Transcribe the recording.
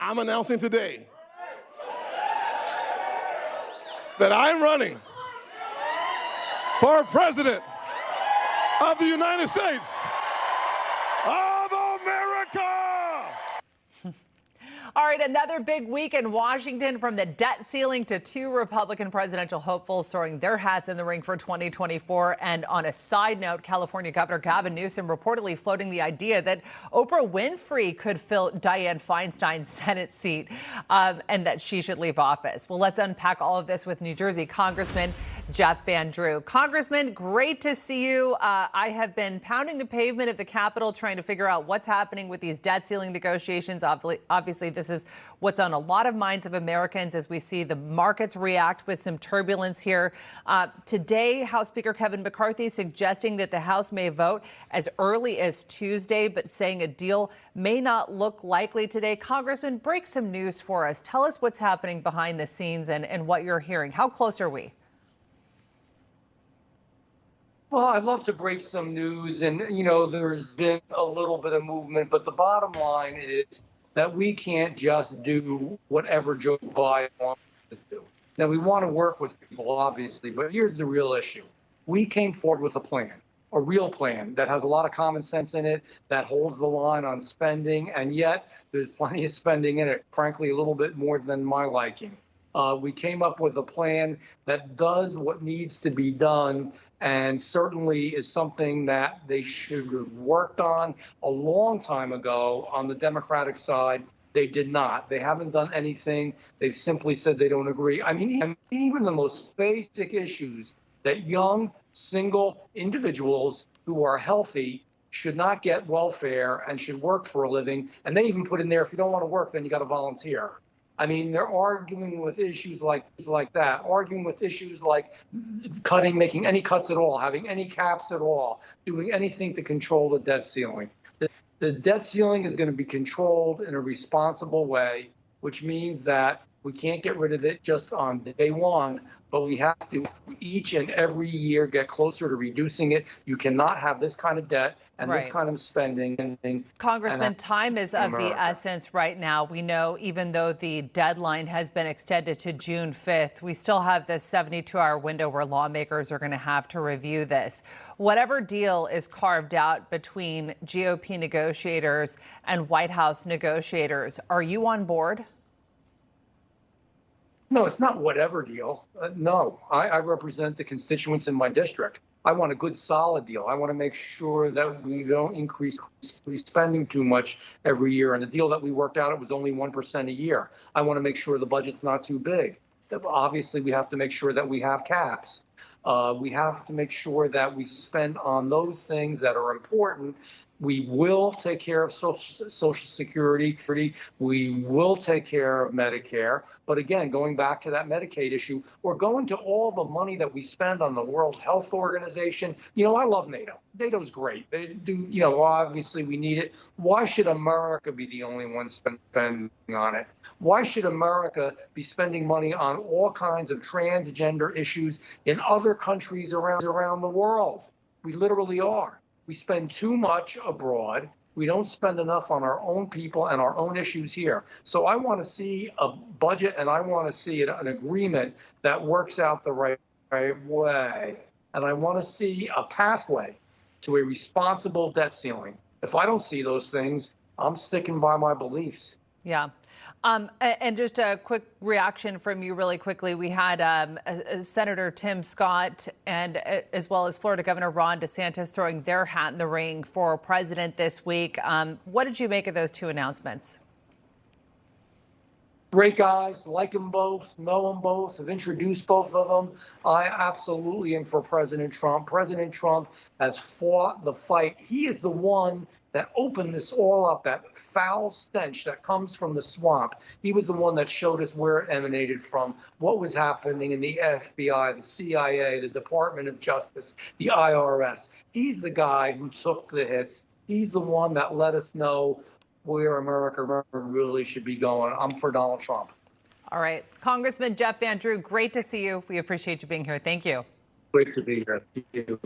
I'm announcing today that I'm running for president of the United States of America. All right, another big week in Washington, from the debt ceiling to two Republican presidential hopefuls throwing their hats in the ring for 2024. And on a side note, California Governor Gavin Newsom reportedly floating the idea that Oprah Winfrey could fill Dianne Feinstein's Senate seat and that she should leave office. Well, let's unpack all of this with New Jersey Congressman Jeff Van Drew. Congressman, great to see you. I have been pounding the pavement of the Capitol trying to figure out what's happening with these debt ceiling negotiations. Obviously, this is what's on a lot of minds of Americans as we see the markets react with some turbulence here. Today, House Speaker Kevin McCarthy suggesting that the House may vote as early as Tuesday, but saying a deal may not look likely today. Congressman, break some news for us. Tell us what's happening behind the scenes and what you're hearing. How close are we? Well, I'd love to break some news, and, there's been a little bit of movement, but the bottom line is that we can't just do whatever Joe Biden wants to do. Now, we want to work with people, obviously, but here's the real issue. We came forward with a real plan that has a lot of common sense in it, that holds the line on spending, and yet there's plenty of spending in it, frankly, a little bit more than my liking. We came up with a plan that does what needs to be done, and certainly is something that they should have worked on a long time ago. On the Democratic side, they did not. They haven't done anything. They've simply said they don't agree. I mean, even the most basic issues that young, single individuals who are healthy should not get welfare and should work for a living. And they even put in there, if you don't want to work, then you got to volunteer. I mean, they're arguing with issues like that, arguing with issues like making any cuts at all, having any caps at all, doing anything to control the debt ceiling. The debt ceiling is going to be controlled in a responsible way, which means that we can't get rid of it just on day one, but we have to each and every year get closer to reducing it. You cannot have this kind of debt and this kind of spending. Congressman, time is of the essence right now. We know even though the deadline has been extended to June 5th, we still have this 72-hour window where lawmakers are going to have to review this. Whatever deal is carved out between GOP negotiators and White House negotiators, are you on board? No, it's not whatever deal. No, I represent the constituents in my district. I want a good, solid deal. I want to make sure that we don't increase spending too much every year. And the deal that we worked out, it was only 1% a year. I want to make sure the budget's not too big. Obviously, we have to make sure that we have caps. We have to make sure that we spend on those things that are important. We will take care of Social Security. We will take care of Medicare. But again, going back to that Medicaid issue, we're going to all the money that we spend on the World Health Organization. I love NATO. NATO's great. They do, obviously we need it. Why should America be the only one spending on it? Why should America be spending money on all kinds of transgender issues in other countries around the world? We literally are. We spend too much abroad. We don't spend enough on our own people and our own issues here. So I want to see a budget, and I want to see an agreement that works out the right way. And I want to see a pathway to a responsible debt ceiling. If I don't see those things, I'm sticking by my beliefs. Yeah. And just a quick reaction from you really quickly. We had Senator Tim Scott and as well as Florida Governor Ron DeSantis throwing their hat in the ring for president this week. What did you make of those two announcements? Great guys, like them both, know them both, have introduced both of them. I absolutely am for President Trump. President Trump has fought the fight. He is the one that opened this all up, that foul stench that comes from the swamp. He was the one that showed us where it emanated from, what was happening in the FBI, the CIA, the Department of Justice, the IRS. He's the guy who took the hits. He's the one that let us know where America really should be going. I'm for Donald Trump. All right. Congressman Jeff Van Drew, great to see you. We appreciate you being here. Thank you. Great to be here. Thank you.